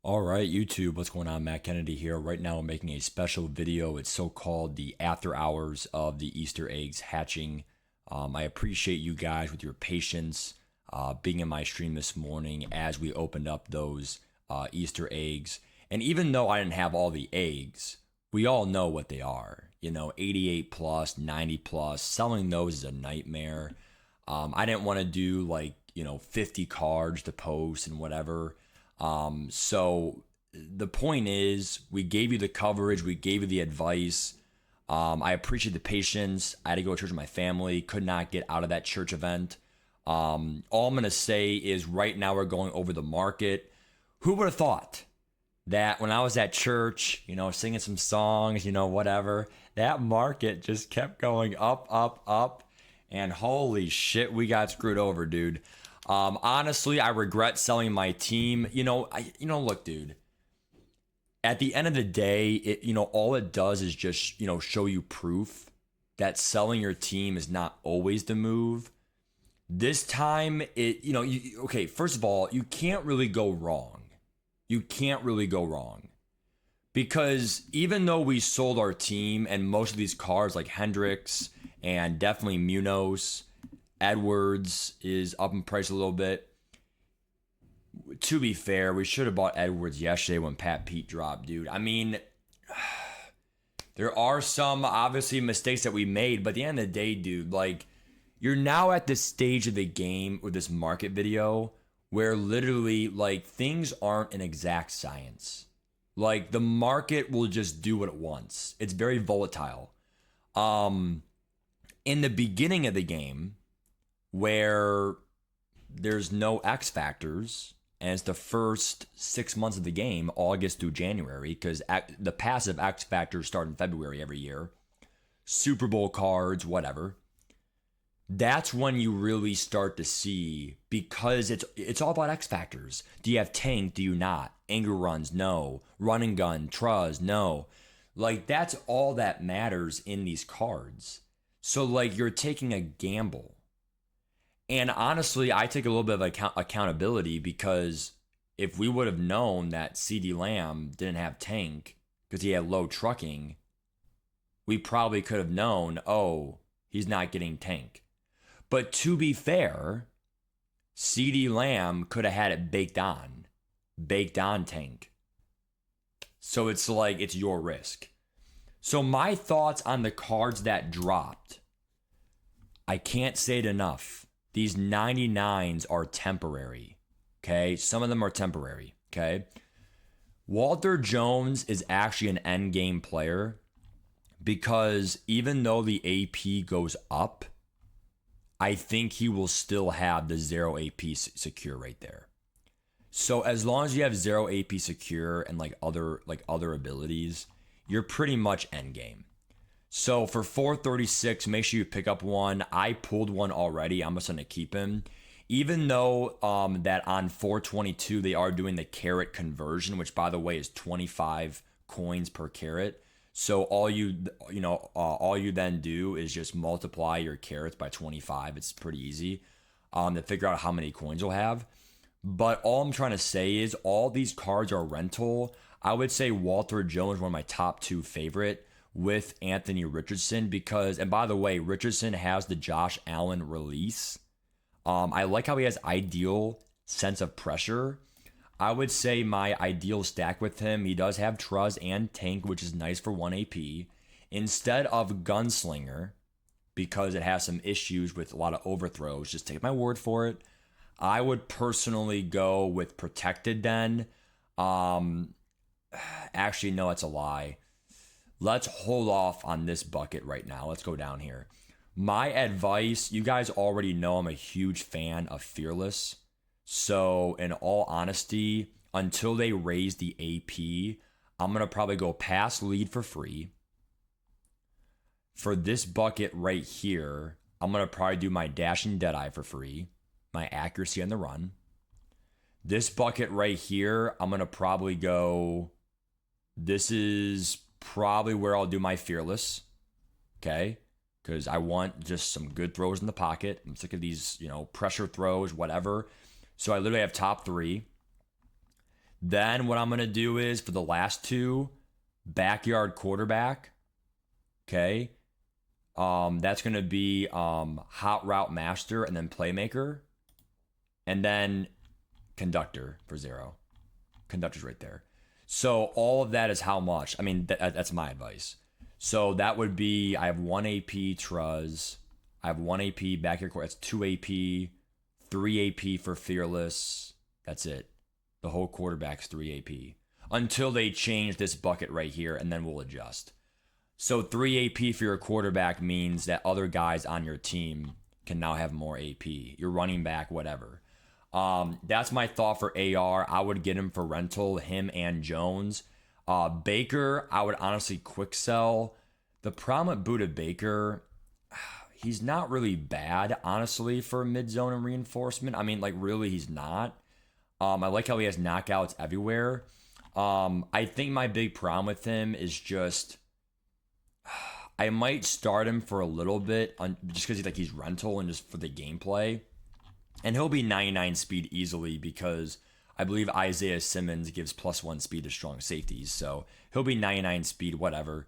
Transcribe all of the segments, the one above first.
All right, YouTube, what's going on? Matt Kennedy here. Right now, I'm making a special video. It's so called the after hours of the Easter eggs hatching. I appreciate you guys with your patience being in my stream this morning as we opened up those Easter eggs. And even though I didn't have all the eggs, we all know what they are. 88 plus, 90 plus, selling those is a nightmare. I didn't want to do 50 cards to post and whatever. So the point is, we gave you the coverage, we gave you the advice. I appreciate the patience. I had to go to church with my family, could not get out of that church event. All I'm going to say is right now we're going over the market. Who would have thought that when I was at church, singing some songs, whatever, that market just kept going up, up, up. And holy shit, we got screwed over, dude. Honestly, I regret selling my team. Look, dude. At the end of the day, all it does is just, show you proof that selling your team is not always the move. This time, okay, first of all, you can't really go wrong. You can't really go wrong. Because even though we sold our team and most of these cards like Hendricks and definitely Munoz, Edwards is up in price a little bit. To be fair, we should have bought Edwards yesterday when Pat Pete dropped, dude. I mean, there are some obviously mistakes that we made, but at the end of the day, dude, you're now at this stage of the game with this market video where literally things aren't an exact science. The market will just do what it wants. It's very volatile. In the beginning of the game, where there's no X factors, and it's the first 6 months of the game, August through January, because the passive X factors start in February every year. Super Bowl cards, whatever. That's when you really start to see, because it's all about X factors. Do you have tank? Do you not? Anger runs? No. Run and gun? Truz? No. That's all that matters in these cards. So you're taking a gamble. And honestly, I take a little bit of accountability, because if we would have known that CeeDee Lamb didn't have tank because he had low trucking, we probably could have known, oh, he's not getting tank. But to be fair, CeeDee Lamb could have had it baked on tank. So it's it's your risk. So my thoughts on the cards that dropped, I can't say it enough. These 99s are temporary, okay? Some of them are temporary, okay? Walter Jones is actually an end game player, because even though the AP goes up, I think he will still have the 0 AP secure right there. So as long as you have 0 AP secure and other abilities, you're pretty much end game. So for 436, make sure you pick up one. I pulled one already. I'm just going to keep him. Even though that on 422, they are doing the carat conversion, which by the way is 25 coins per carat. So all you then do is just multiply your carats by 25. It's pretty easy to figure out how many coins you'll have. But all I'm trying to say is all these cards are rental. I would say Walter Jones, one of my top 2 favorite, with Anthony Richardson, because, and by the way, Richardson has the Josh Allen release. I like how he has ideal sense of pressure. I would say my ideal stack with him, he does have Truz and tank, which is nice for 1 AP. Instead of Gunslinger, because it has some issues with a lot of overthrows, just take my word for it, I would personally go with Protected Den. Actually, no, that's a lie. Let's hold off on this bucket right now. Let's go down here. My advice, you guys already know I'm a huge fan of Fearless. So in all honesty, until they raise the AP, I'm going to probably go past lead for free. For this bucket right here, I'm going to probably do my Dashing Deadeye for free, my accuracy on the run. This bucket right here, I'm going to probably go, this is probably where I'll do my Fearless, okay? Because I want just some good throws in the pocket. I'm sick of these, pressure throws, whatever. So I literally have top 3. Then what I'm going to do is for the last two, backyard quarterback. Okay. That's going to be hot route master and then playmaker. And then conductor for 0. Conductor's right there. So all of that is how much? I mean, that's my advice. So that would be, I have 1 AP Truz. I have 1 AP backyard court. That's 2 AP, 3 AP for fearless. That's it. The whole quarterback's 3 AP. Until they change this bucket right here, and then we'll adjust. So 3 AP for your quarterback means that other guys on your team can now have more AP. Your running back, whatever. That's my thought for AR. I would get him for rental, him and Jones. Baker, I would honestly quick sell. The problem with Buda Baker, he's not really bad, honestly, for mid-zone and reinforcement. I mean, like, really, he's not. I like how he has knockouts everywhere. I think my big problem with him is just I might start him for a little bit just because he's rental and just for the gameplay. And he'll be 99 speed easily because I believe Isaiah Simmons gives +1 speed to strong safeties. So he'll be 99 speed, whatever.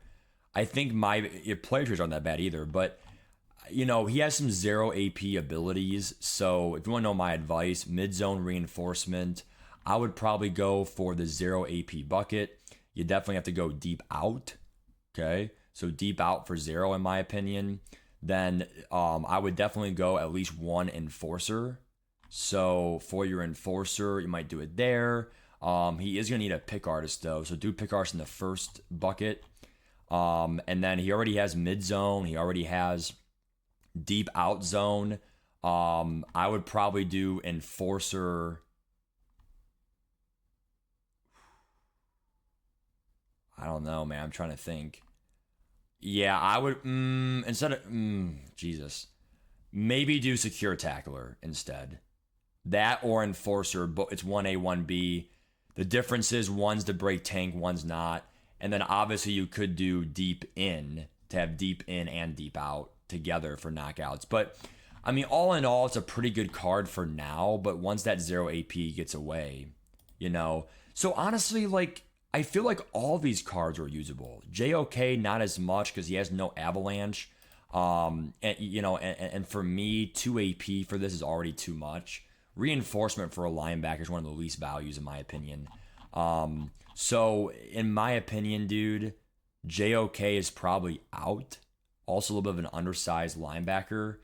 I think your player traits aren't that bad either, but he has some 0 AP abilities. So if you want to know my advice, mid-zone reinforcement, I would probably go for the 0 AP bucket. You definitely have to go deep out. Okay. So deep out for 0, in my opinion. Then I would definitely go at least 1 enforcer. So for your enforcer, you might do it there. He is going to need a pick artist, though. So do pick artist in the first bucket. And then he already has mid zone. He already has deep out zone. I would probably do enforcer. I don't know, man. I'm trying to think. Yeah, I would instead of Jesus, maybe do secure tackler instead. That or enforcer, but it's 1A, 1B. The difference is one's to break tank, one's not. And then obviously you could do deep in to have deep in and deep out together for knockouts. But I mean, all in all, it's a pretty good card for now. But once that 0 AP gets away, So honestly, I feel like all these cards are usable. JOK, not as much because he has no avalanche. And for me, 2 AP for this is already too much. Reinforcement for a linebacker is one of the least values in my opinion. So in my opinion, dude, JOK is probably out. Also a little bit of an undersized linebacker.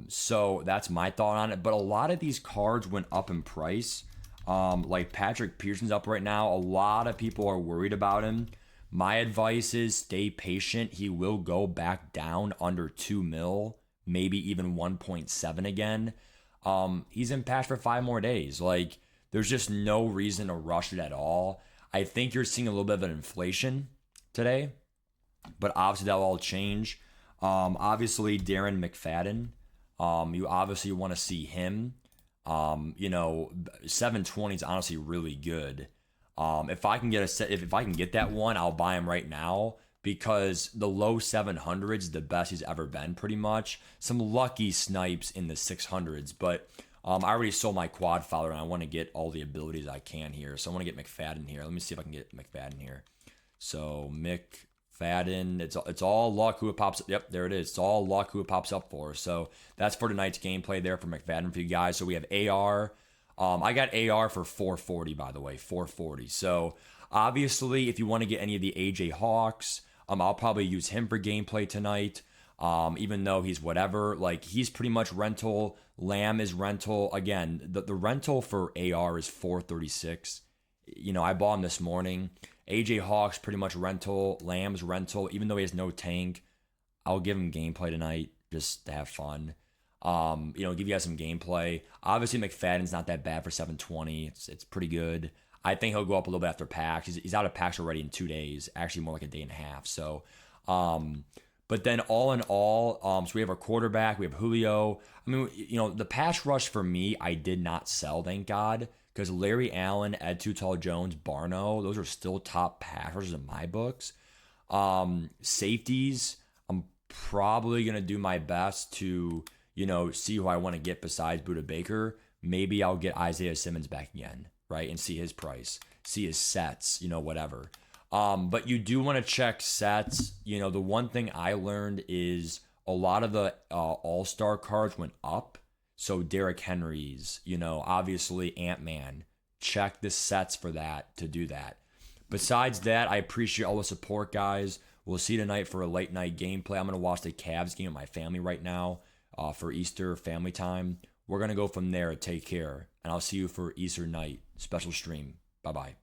So that's my thought on it. But a lot of these cards went up in price. Like Patrick Pearson's up right now. A lot of people are worried about him. My advice is stay patient. He will go back down under 2 mil, maybe even 1.7 again. He's in patch for 5 more days. There's just no reason to rush it at all. I think you're seeing a little bit of an inflation today, but obviously that'll all change. Obviously Darren McFadden. You obviously want to see him. 720 is honestly really good. If I can get that one, I'll buy him right now because the low 700s is the best he's ever been pretty much. Some lucky snipes in the 600s, but I already sold my quad fowler and I want to get all the abilities I can here. So I want to get McFadden here. Let me see if I can get McFadden here. So McFadden, it's all luck who it pops up. Yep, there it is. It's all luck who it pops up for. So that's for tonight's gameplay there for McFadden for you guys. So we have AR. I got AR for 440, by the way, 440. So obviously, if you want to get any of the AJ Hawks, I'll probably use him for gameplay tonight. Even though he's whatever, he's pretty much rental. Lamb is rental. Again, the rental for AR is 436. I bought him this morning. AJ Hawk's pretty much rental. Lamb's rental. Even though he has no tank, I'll give him gameplay tonight just to have fun. Give you guys some gameplay. Obviously, McFadden's not that bad for 720. It's pretty good. I think he'll go up a little bit after PAX. He's out of PAX already in 2 days. Actually, more like a day and a half. So, but then all in all, so we have our quarterback. We have Julio. I mean, the pass rush for me, I did not sell, thank God. Because Larry Allen, Ed Too Tall Jones, Barno, those are still top pass rushers in my books. Safeties, I'm probably going to do my best to, see who I want to get besides Buda Baker. Maybe I'll get Isaiah Simmons back again. right? And see his price, see his sets, whatever. But you do want to check sets. The one thing I learned is a lot of the all-star cards went up. So Derrick Henry's, obviously Ant-Man. Check the sets for that to do that. Besides that, I appreciate all the support, guys. We'll see you tonight for a late night gameplay. I'm going to watch the Cavs game with my family right now for Easter family time. We're going to go from there. Take care. And I'll see you for Easter night special stream. Bye-bye.